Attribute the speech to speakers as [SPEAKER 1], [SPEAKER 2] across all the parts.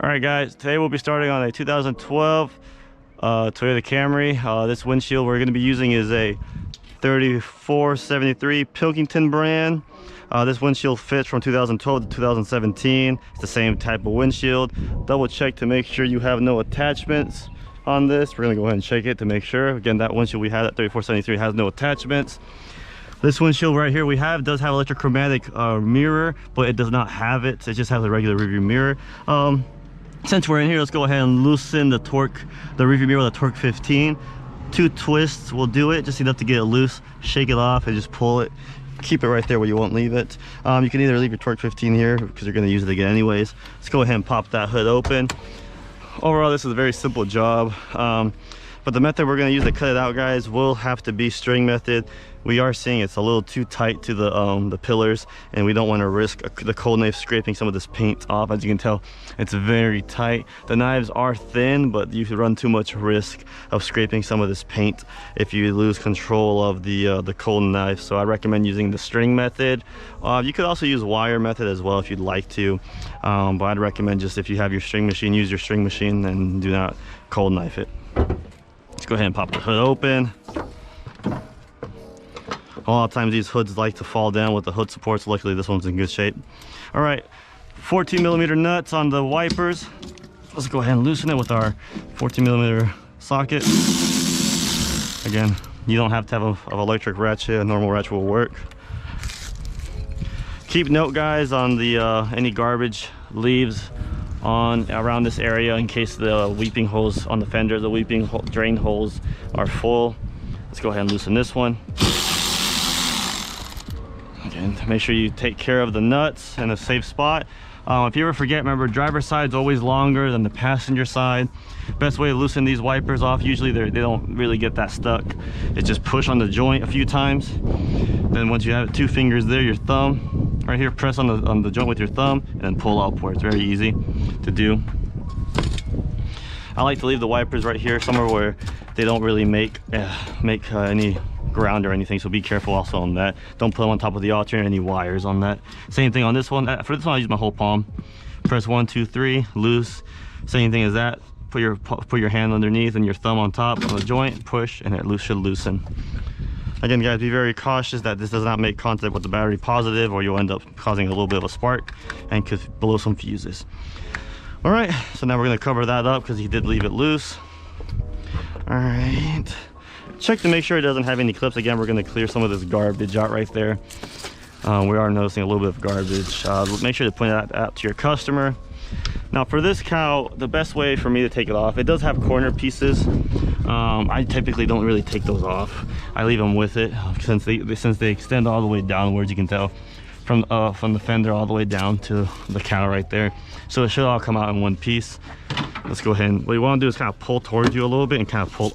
[SPEAKER 1] All right, guys, today we'll be starting on a 2012 Toyota Camry. This windshield we're going to be using is a 3473 Pilkington brand. This windshield fits from 2012 to 2017. It's the same type of windshield. Double check to make sure you have no attachments on this. We're going to go ahead and check it to make sure. Again, that windshield we had at 3473 has no attachments. This windshield right here we have does have electrochromatic mirror, but it does not have it. It just has a regular rearview mirror. Since we're in here, let's go ahead and loosen the rearview mirror with a torque 15. 2 twists will do it, just enough to get it loose. Shake it off and just pull it. Keep it right there where you won't leave it. You can either leave your torque 15 here because you're going to use it again anyways. Let's go ahead and pop that hood open. Overall, this is a very simple job, but the method we're going to use to cut it out, guys, will have to be string method. We are seeing it's a little too tight to the pillars, and we don't want to risk the cold knife scraping some of this paint off. As you can tell, it's very tight. The knives are thin, but you could run too much risk of scraping some of this paint if you lose control of the cold knife. So I recommend using the string method. You could also use wire method as well if you'd like to, but I'd recommend just if you have your string machine, use your string machine and do not cold knife it. Let's go ahead and pop the hood open. A lot of times these hoods like to fall down with the hood supports. Luckily this one's in good shape. All right, 14mm nuts on the wipers. Let's go ahead and loosen it with our 14mm socket. Again, you don't have to have an electric ratchet. A normal ratchet will work. Keep note, guys, on the any garbage leaves around this area in case the weeping holes on the fender, the weeping drain holes are full. Let's go ahead and loosen this one. Again, make sure you take care of the nuts in a safe spot. If you ever forget, remember, driver's side is always longer than the passenger side. Best way to loosen these wipers off, usually they don't really get that stuck, is just push on the joint a few times. Then once you have 2 fingers there, your thumb right here, press on the joint with your thumb and then pull upwards. Very easy to do. I like to leave the wipers right here somewhere where they don't really make any ground or anything, so be careful also on that. Don't put them on top of the alternator, any wires on that. Same thing on this one. For this one I use my whole palm. Press 1, 2, 3, loose. Same thing as that. Put your hand underneath and your thumb on top of the joint, push, and it should loosen. Again, guys, be very cautious that this does not make contact with the battery positive, or you'll end up causing a little bit of a spark and could blow some fuses. All right, so now we're going to cover that up because he did leave it loose. All right, check to make sure it doesn't have any clips. Again, we're going to clear some of this garbage out right there. We are noticing a little bit of garbage. Make sure to point that out to your customer. Now for this cowl, the best way for me to take it off, it does have corner pieces. I typically don't really take those off. I leave them with it since they extend all the way downwards. You can tell from the fender all the way down to the cowl right there. So it should all come out in one piece. Let's go ahead and what you want to do is kind of pull towards you a little bit and kind of pull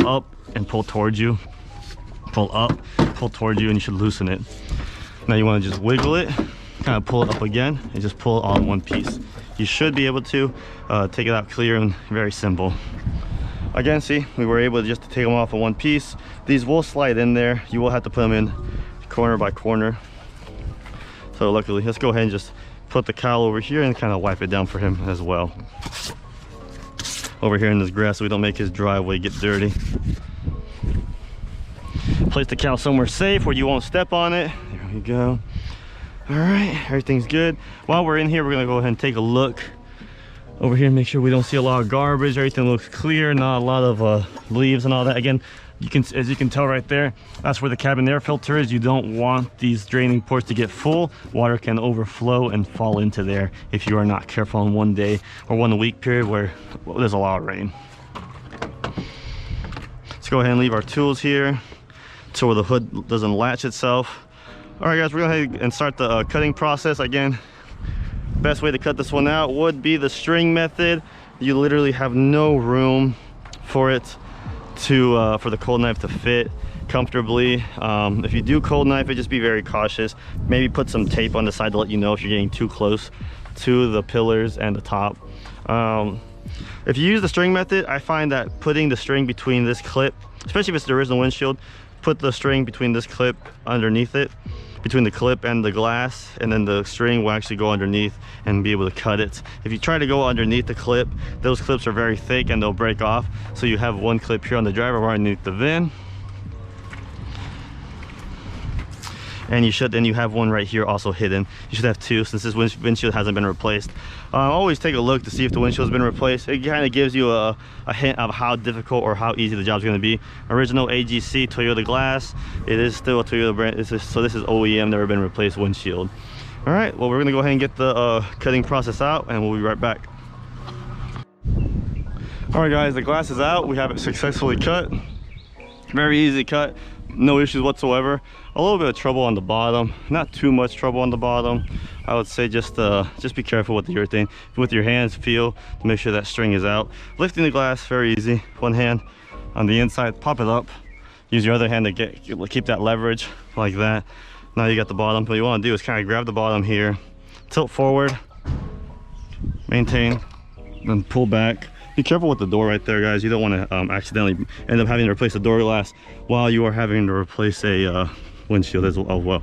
[SPEAKER 1] up and pull towards you, pull up, pull towards you, and you should loosen it. Now you want to just wiggle it, kind of pull it up again, and just pull it all in one piece. You should be able to take it out clear and very simple. Again, see, we were able to just take them off in one piece. These will slide in there. You will have to put them in corner by corner. So luckily, let's go ahead and just put the cowl over here and kind of wipe it down for him as well. Over here in this grass so we don't make his driveway get dirty. Place the cowl somewhere safe where you won't step on it. There we go. All right, everything's good. While we're in here, we're gonna go ahead and take a look over here and make sure we don't see a lot of garbage. Everything looks clear, not a lot of leaves and all that. Again, as you can tell right there, that's where the cabin air filter is. You don't want these draining ports to get full. Water can overflow and fall into there if you are not careful on one day or 1 week period where there's a lot of rain. Let's go ahead and leave our tools here so the hood doesn't latch itself. All right, guys, we're going to go ahead and start the cutting process. Again, best way to cut this one out would be the string method. You literally have no room for it for the cold knife to fit comfortably. If you do cold knife it, just be very cautious. Maybe put some tape on the side to let you know if you're getting too close to the pillars and the top. If you use the string method, I find that putting the string between this clip, especially if it's the original windshield, put the string between this clip underneath it between the clip and the glass, and then the string will actually go underneath and be able to cut it. If you try to go underneath the clip, those clips are very thick and they'll break off. So you have one clip here on the driver right underneath the VIN, and you have one right here also hidden. You should have two since this windshield hasn't been replaced. Always take a look to see if the windshield's been replaced. It kind of gives you a hint of how difficult or how easy the job's going to be. Original AGC Toyota glass. It is still a Toyota brand. So this is OEM, never been replaced windshield. All right, well, we're going to go ahead and get the cutting process out, and we'll be right back. All right, guys, the glass is out. We have it successfully cut. Very easy cut. No issues whatsoever. A little bit of trouble on the bottom, not too much trouble on the bottom. I would say just be careful with the urethane. With your hands, feel to make sure that string is out. Lifting the glass, very easy. One hand on the inside, pop it up. Use your other hand to keep that leverage like that. Now you got the bottom. What you want to do is kind of grab the bottom here, tilt forward, maintain, then pull back. Be careful with the door right there, guys. You don't want to accidentally end up having to replace the door glass while you are having to replace a windshield as well.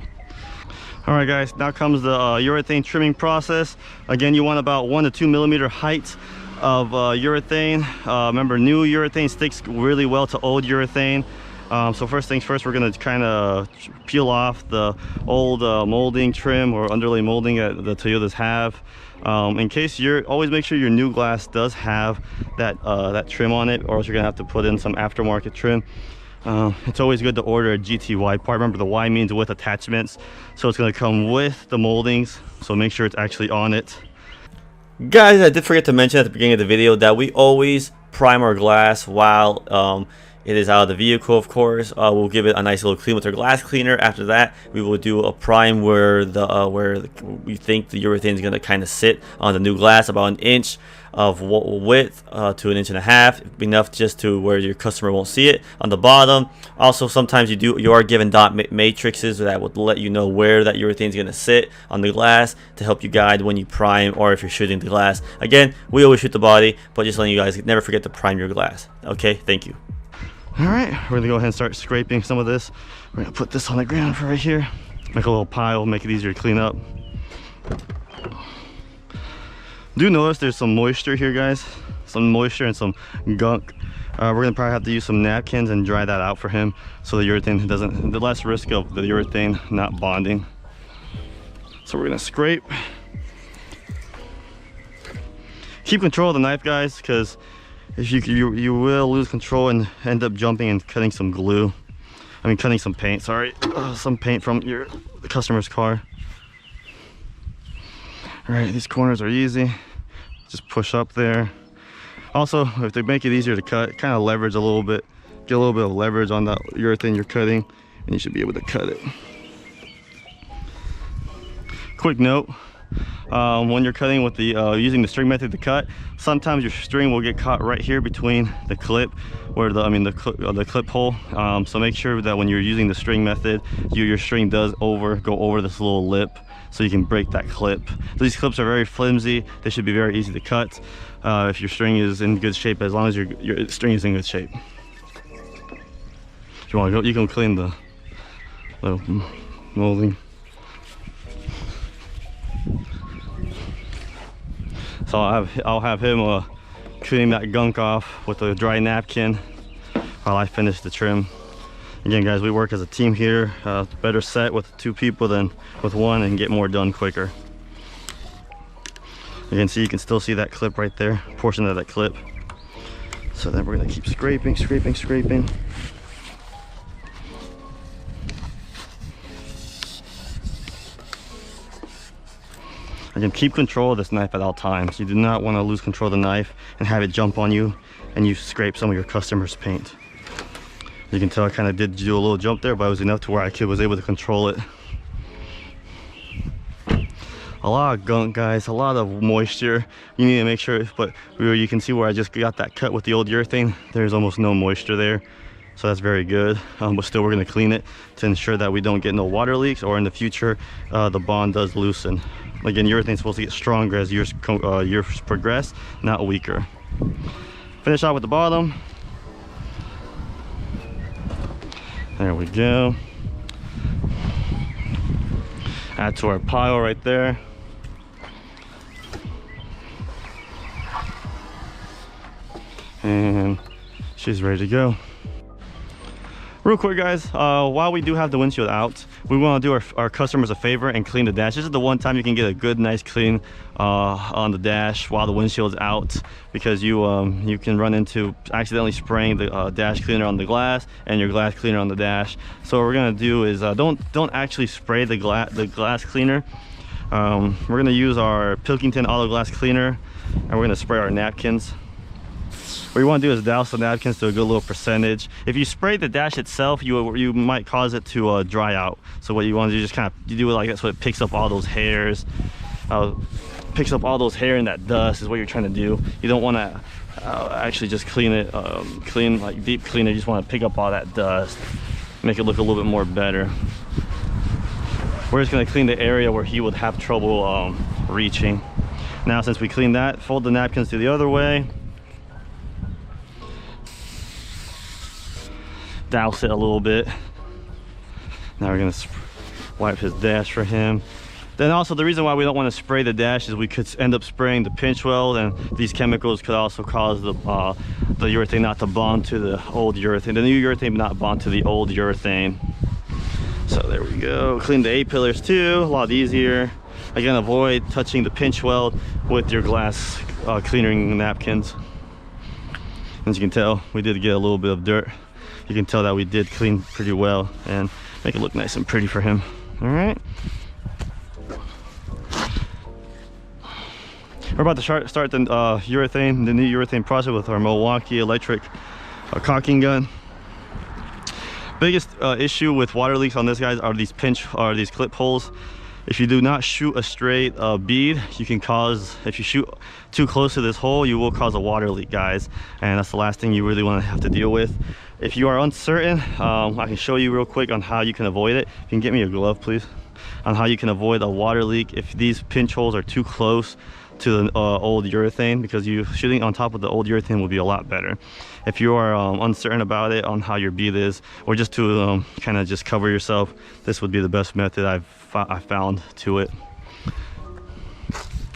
[SPEAKER 1] All right, guys, now comes the urethane trimming process. Again, you want about 1 to 2 millimeter height of urethane. Remember, new urethane sticks really well to old urethane. So first things first, we're going to kind of peel off the old molding trim or underlay molding that the Toyotas have. In case always make sure your new glass does have that trim on it, or else you're gonna have to put in some aftermarket trim. It's always good to order a GTY part. Remember, the Y means with attachments, so it's gonna come with the moldings, so make sure it's actually on it. Guys, I did forget to mention at the beginning of the video that we always prime our glass while it is out of the vehicle. Of course, we'll give it a nice little clean with our glass cleaner. After that, we will do a prime where we think the urethane is going to kind of sit on the new glass, about 1 inch of width to 1.5 inches, enough just to where your customer won't see it on the bottom. Also, sometimes you are given dot matrices that would let you know where that urethane is going to sit on the glass to help you guide when you prime or if you're shooting the glass. Again, we always shoot the body, but just letting you guys never forget to prime your glass. Okay, thank you. All right, we're gonna go ahead and start scraping some of this. We're gonna put this on the ground for right here, make a little pile, make it easier to clean up. Do notice there's some moisture here, guys, some moisture and some gunk. We're gonna probably have to use some napkins and dry that out for him, so the urethane doesn't, the less risk of the urethane not bonding. So we're gonna scrape. Keep control of the knife, guys, because if you will lose control and end up jumping and cutting some glue. I mean, cutting some paint, sorry. Some paint from the customer's car. All right, these corners are easy. Just push up there. Also, if they make it easier to cut, kind of leverage a little bit. Get a little bit of leverage on that urethane you're cutting, and you should be able to cut it. Quick note. When you're cutting with the using the string method to cut, sometimes your string will get caught right here between the clip, where the clip hole. So make sure that when you're using the string method, your string does go over this little lip, so you can break that clip. These clips are very flimsy. They should be very easy to cut if your string is in good shape. As long as your string is in good shape. If you want to go, you can clean the molding. So I'll have him cleaning that gunk off with a dry napkin while I finish the trim. Again, guys, we work as a team here. Better set with 2 people than with 1, and get more done quicker. Again, see, you can still see that clip right there, portion of that clip. So then we're gonna keep scraping. Again, keep control of this knife at all times. You do not want to lose control of the knife and have it jump on you and you scrape some of your customer's paint. You can tell I kind of did do a little jump there, but it was enough to where I was able to control it. A lot of gunk, guys, a lot of moisture. You need to make sure, but you can see where I just got that cut with the old urethane. There's almost no moisture there, so that's very good. But still, we're going to clean it to ensure that we don't get no water leaks, or in the future the bond does loosen. Again, urethane is supposed to get stronger as years progress, not weaker. Finish off with the bottom. There we go. Add to our pile right there. And she's ready to go. Real quick, guys, while we do have the windshield out, we want to do our customers a favor and clean the dash. This is the one time you can get a good, nice clean on the dash while the windshield's out, because you can run into accidentally spraying the dash cleaner on the glass and your glass cleaner on the dash. So what we're gonna do is don't actually spray the glass cleaner. We're gonna use our Pilkington auto glass cleaner, and we're gonna spray our napkins. What you want to do is douse the napkins to a good little percentage. If you spray the dash itself, you might cause it to dry out. So what you want to do is just kind of do it like that, so it picks up all those hairs, picks up all those hair and that dust is what you're trying to do. You don't want to actually just clean it, like deep clean it. You just want to pick up all that dust, make it look a little bit more better. We're just going to clean the area where he would have trouble reaching. Now, since we cleaned that, fold the napkins to the other way. Douse it a little bit. Now we're gonna wipe his dash for him. Then also, the reason why we don't want to spray the dash is we could end up spraying the pinch weld, and these chemicals could also cause the urethane not to bond to the old urethane, the new urethane not bond to the old urethane. So there we go. Clean the A-pillars too, a lot easier. Again, avoid touching the pinch weld with your glass cleaning napkins. As you can tell, we did get a little bit of dirt. You can tell that we did clean pretty well and make it look nice and pretty for him. All right. We're about to start the urethane, the new urethane process with our Milwaukee electric caulking gun. Biggest issue with water leaks on this, guys, are these clip holes. If you do not shoot a straight bead, you can cause, if you shoot too close to this hole, you will cause a water leak, guys, and that's the last thing you really want to have to deal with. If you are uncertain, I can show you real quick on how you can avoid it. You can get me a glove, please, on how you can avoid a water leak if these pinch holes are too close to the old urethane, because shooting on top of the old urethane will be a lot better. If you are uncertain about it, on how your bead is, or just to kind of just cover yourself, this would be the best method I found to it.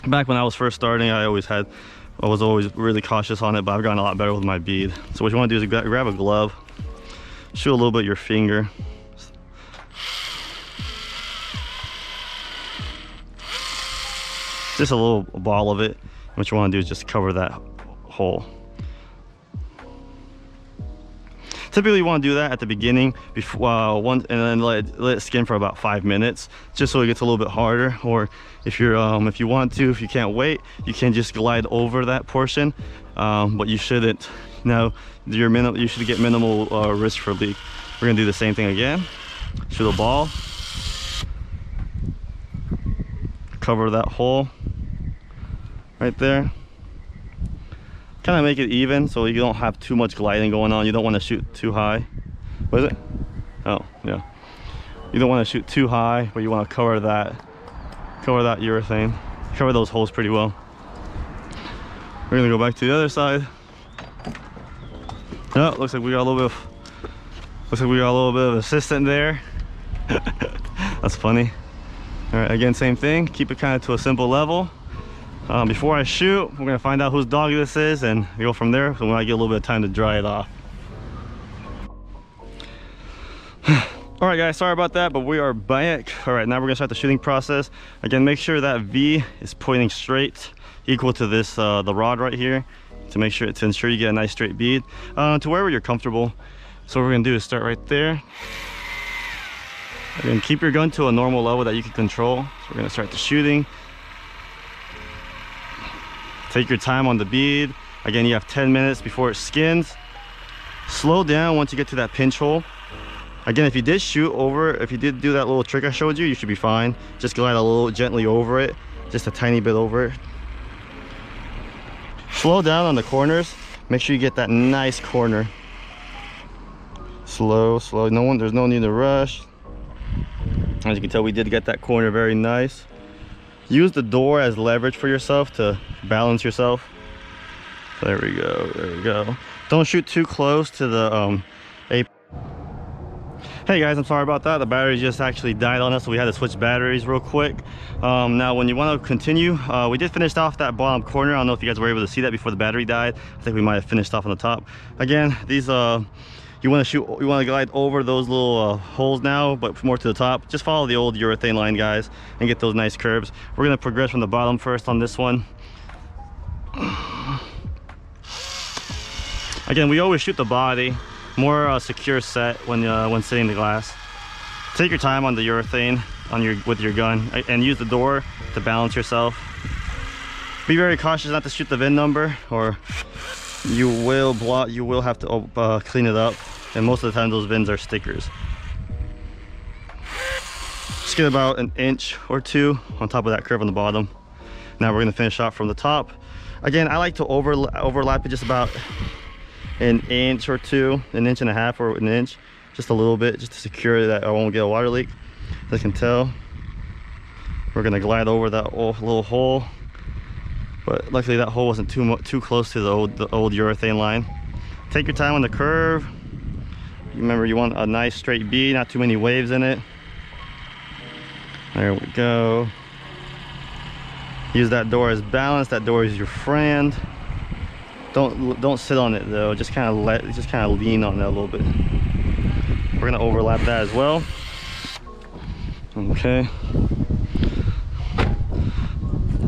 [SPEAKER 1] Back when I was first starting, I was always really cautious on it, but I've gotten a lot better with my bead. So what you want to do is grab a glove, shoot a little bit with your finger. Just a little ball of it. What you want to do is just cover that hole. Typically you want to do that at the beginning before and then let it skin for about 5 minutes, just so it gets a little bit harder. Or if you can't wait, you can just glide over that portion, but you shouldn't. Now you should get minimal risk for leak. We're gonna do the same thing again. Shoot a ball, cover that hole right there. Kind of make it even so you don't have too much gliding going on. You don't want to shoot too high. What is it? Oh, yeah. You don't want to shoot too high, but you want to cover that urethane. Cover those holes pretty well. We're gonna go back to the other side. Oh, looks like we got a little bit of assistant there. That's funny. All right, again, same thing. Keep it kind of to a simple level. Before I shoot, we're gonna find out whose dog this is and go from there. So when I get a little bit of time to dry it off. All right, guys, sorry about that, but we are back. All right, now we're gonna start the shooting process. Again, make sure that V is pointing straight, equal to this the rod right here, to ensure you get a nice straight bead to wherever you're comfortable. So what we're gonna do is start right there. Again, keep your gun to a normal level that you can control. So we're gonna start the shooting. Take your time on the bead. Again, you have 10 minutes before it skins. Slow down once you get to that pinch hole. Again, if you did do that little trick I showed you, you should be fine. Just glide a little gently over it, just a tiny bit over it. Slow down on the corners. Make sure you get that nice corner. Slow. There's no need to rush. As you can tell, we did get that corner very nice. Use the door as leverage for yourself to balance yourself. There we go. Don't shoot too close to the Hey guys, I'm sorry about that. The battery just actually died on us, so we had to switch batteries real quick. Now when you want to continue, we did finish off that bottom corner. I don't know if you guys were able to see that before the battery died. I think we might have finished off on the top. Again, these you want to glide over those little holes now, but more to the top. Just follow the old urethane line, guys, and get those nice curves. We're going to progress from the bottom first on this one. Again, we always shoot the body. More secure set when sitting the glass. Take your time on the urethane with your gun, and use the door to balance yourself. Be very cautious not to shoot the VIN number, or you will have to clean it up. And most of the time those VINs are stickers. Just get about an inch or two on top of that curve on the bottom. Now we're going to finish off from the top. Again, I like to overlap it just about an inch or two, an inch and a half or an inch, just a little bit, just to secure that I won't get a water leak. As you can tell, we're gonna glide over that little hole, but luckily that hole wasn't too close to the old urethane line. Take your time on the curve. Remember, you want a nice straight bead, not too many waves in it. There we go. Use that door as balance. That door is your friend. Don't sit on it though. Just kind of lean on it a little bit. We're gonna overlap that as well. Okay.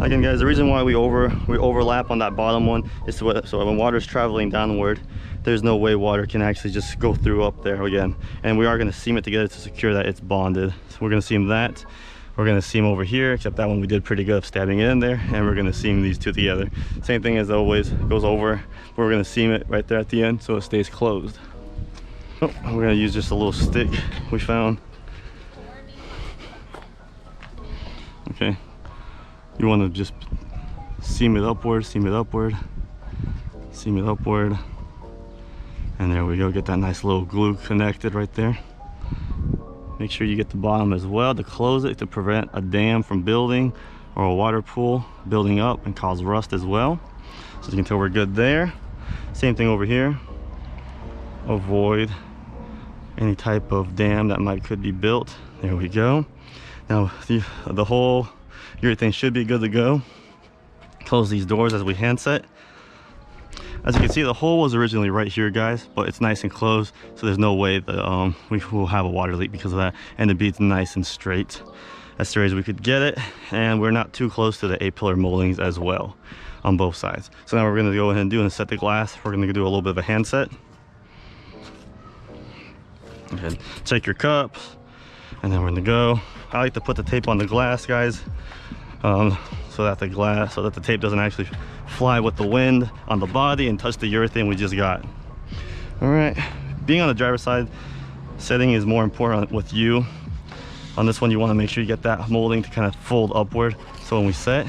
[SPEAKER 1] Again, guys, the reason why we overlap on that bottom one is so when water's traveling downward, there's no way water can actually just go through up there again. And we are gonna seam it together to secure that it's bonded. So we're gonna seam that. We're gonna seam over here, except that one we did pretty good of stabbing it in there, and we're gonna seam these two together. Same thing as always, goes over, but we're gonna seam it right there at the end so it stays closed. Oh, we're gonna use just a little stick we found. Okay, you wanna just seam it upward, seam it upward, seam it upward, and there we go, get that nice little glue connected right there. Make sure you get the bottom as well to close it, to prevent a dam from building or a water pool building up and cause rust as well. So you can tell we're good there. Same thing over here. Avoid any type of dam that could be built. There we go. Now the whole urethane should be good to go. Close these doors as we hand set. As you can see, the hole was originally right here, guys, but it's nice and closed, so there's no way that we will have a water leak because of that. And the bead's nice and straight, as straight as we could get it, and we're not too close to the A-pillar moldings as well on both sides. So now we're going to go ahead and do and set the glass. We're going to do a little bit of a hand set. And check your cups, and then we're going to go. I like to put the tape on the glass, guys, so that the tape doesn't actually fly with the wind on the body and touch the urethane we just got. All right, being on the driver's side, setting is more important with you. On this one, you want to make sure you get that molding to kind of fold upward, so when we set.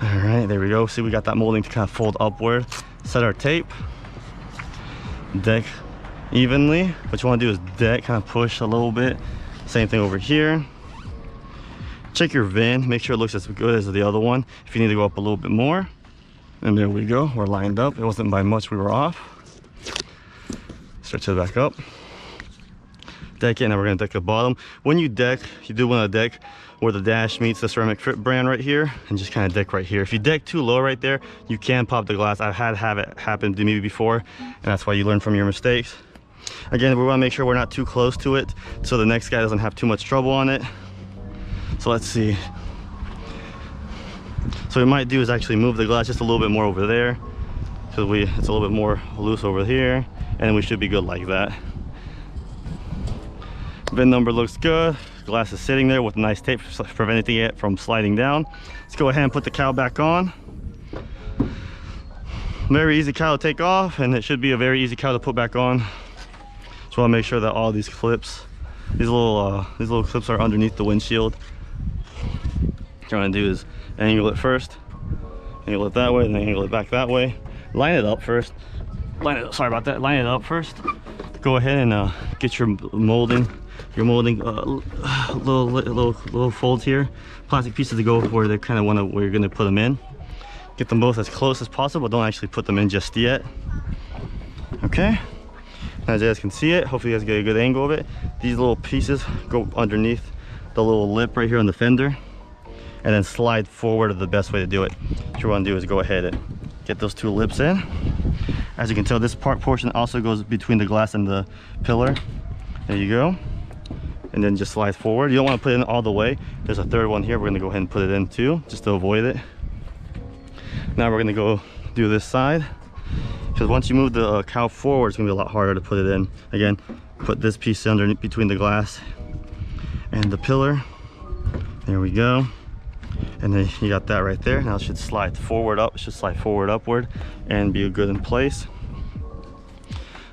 [SPEAKER 1] All right, there we go. See, we got that molding to kind of fold upward. Set our tape, deck evenly. What you want to do is deck, kind of push a little bit. Same thing over here. Check your VIN, make sure it looks as good as the other one. If you need to go up a little bit more. And there we go, we're lined up. It wasn't by much we were off. Stretch it back up. Deck it, and then we're gonna deck the bottom. When you deck, you do want to deck where the dash meets the ceramic trip brand right here, and just kind of deck right here. If you deck too low right there, you can pop the glass. I've had it happen to me before, and that's why you learn from your mistakes. Again, we want to make sure we're not too close to it so the next guy doesn't have too much trouble on it. So let's see. So what we might do is actually move the glass just a little bit more over there, because it's a little bit more loose over here, and we should be good like that. VIN number looks good. Glass is sitting there with nice tape preventing it from sliding down. Let's go ahead and put the cowl back on. Very easy cowl to take off, and it should be a very easy cowl to put back on. Just want to make sure that all these clips, these little clips are underneath the windshield. What you're going to do is angle it first, angle it that way, and then angle it back that way. Line it up first. Line it up first. Go ahead and get your molding little folds here, plastic pieces to go where they kind of where you're going to put them in. Get them both as close as possible. Don't actually put them in just yet. Okay. As you guys can see it, hopefully you guys get a good angle of it. These little pieces go underneath the little lip right here on the fender, and then slide forward are the best way to do it. What you want to do is go ahead and get those two lips in. As you can tell, this portion also goes between the glass and the pillar. There you go. And then just slide forward. You don't want to put it in all the way. There's a third one here. We're going to go ahead and put it in too, just to avoid it. Now we're going to go do this side, because once you move the cowl forward, it's going to be a lot harder to put it in. Again, put this piece underneath between the glass and the pillar. There we go. And then you got that right there. Now it should slide forward up. It should slide forward upward and be good in place.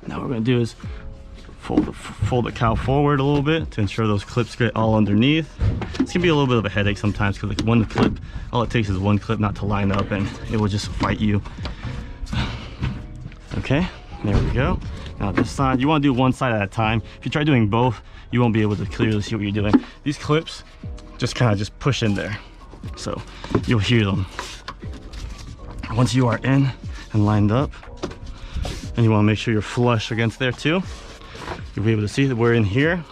[SPEAKER 1] Now what we're going to do is fold the cowl forward a little bit to ensure those clips get all underneath. It's gonna be a little bit of a headache sometimes, because like one clip, all it takes is one clip not to line up and it will just fight you. Okay, there we go. Now this side, you want to do one side at a time. If you try doing both, you won't be able to clearly see what you're doing. These clips just kind of just push in there, so you'll hear them. Once you are in and lined up, and you want to make sure you're flush against there too, you'll be able to see that we're in here.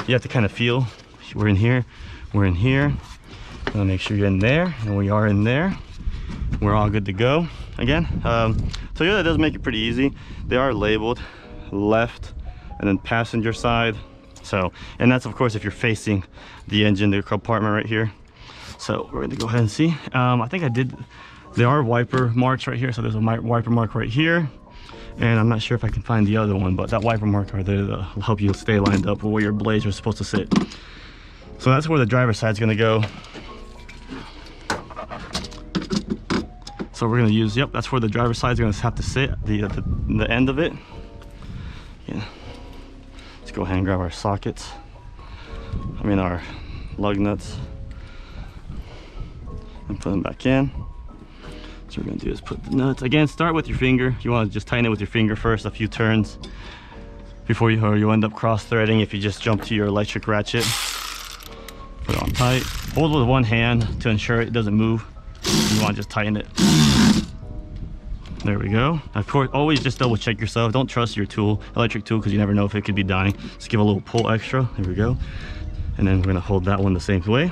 [SPEAKER 1] You have to kind of feel, we're in here, we're in here. Make sure you're in there, and we are in there. We're all good to go. Again, Toyota does make it pretty easy. They are labeled left and then passenger side. So, and that's of course if you're facing the engine, the compartment right here. So we're gonna go ahead and see. I think there are wiper marks right here. So there's a wiper mark right here. And I'm not sure if I can find the other one, but that wiper mark are there to help you stay lined up with where your blades are supposed to sit. So that's where the driver's side's gonna go. So we're gonna use, yep, that's where the driver's side's gonna have to sit, the end of it. Yeah. Let's go ahead and grab our sockets. Our lug nuts, and put them back in. So what we're gonna do is put the nuts, again, start with your finger. You wanna just tighten it with your finger first, a few turns before you end up cross-threading if you just jump to your electric ratchet. Put it on tight. Hold with one hand to ensure it doesn't move. You wanna just tighten it. There we go. Of course, always just double check yourself. Don't trust your tool, electric tool, because you never know if it could be dying. Just give a little pull extra. There we go. And then we're gonna hold that one the same way.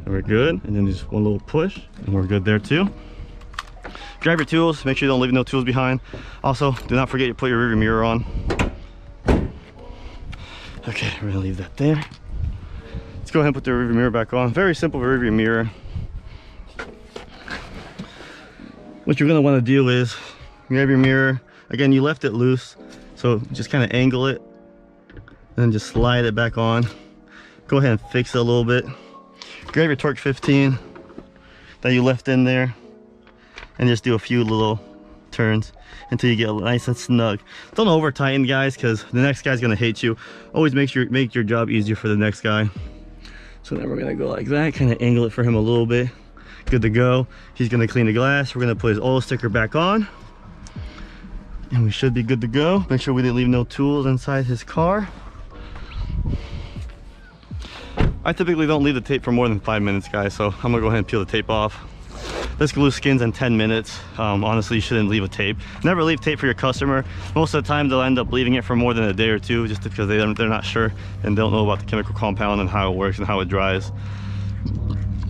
[SPEAKER 1] We're good, and then just one little push, and we're good there too. Grab your tools, make sure you don't leave no tools behind. Also, do not forget to put your rearview mirror on. Okay, we're gonna leave that there. Let's go ahead and put the rearview mirror back on. Very simple rearview mirror. What you're gonna wanna do is, grab your mirror. Again, you left it loose, so just kind of angle it, and then just slide it back on. Go ahead and fix it a little bit. Grab your torque 15 that you left in there, and just do a few little turns until you get nice and snug. Don't over tighten, guys, because the next guy's gonna hate you. Always make your job easier for the next guy. So then we're gonna go like that, kind of angle it for him a little bit. Good to go. He's gonna clean the glass. We're gonna put his oil sticker back on, and we should be good to go. Make sure we didn't leave no tools inside his car. I typically don't leave the tape for more than 5 minutes, guys, so I'm gonna go ahead and peel the tape off. This glue skins in 10 minutes. Honestly, you shouldn't leave a tape. Never leave tape for your customer. Most of the time, they'll end up leaving it for more than a day or two, just because they're not sure and don't know about the chemical compound and how it works and how it dries.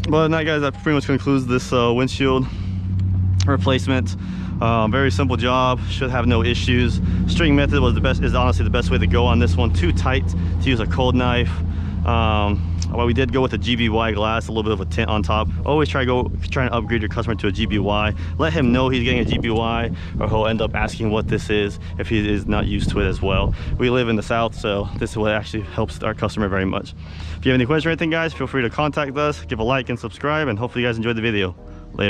[SPEAKER 1] But other than that, guys, that pretty much concludes this windshield replacement. Very simple job, should have no issues. String method is honestly the best way to go on this one. Too tight to use a cold knife. Well, we did go with a GBY glass, a little bit of a tint on top. Always try and upgrade your customer to a GBY. Let him know he's getting a GBY, or he'll end up asking what this is if he is not used to it as well. We live in the South, so this is what actually helps our customer very much. If you have any questions or anything, guys, feel free to contact us, give a like and subscribe, and hopefully you guys enjoyed the video. Later.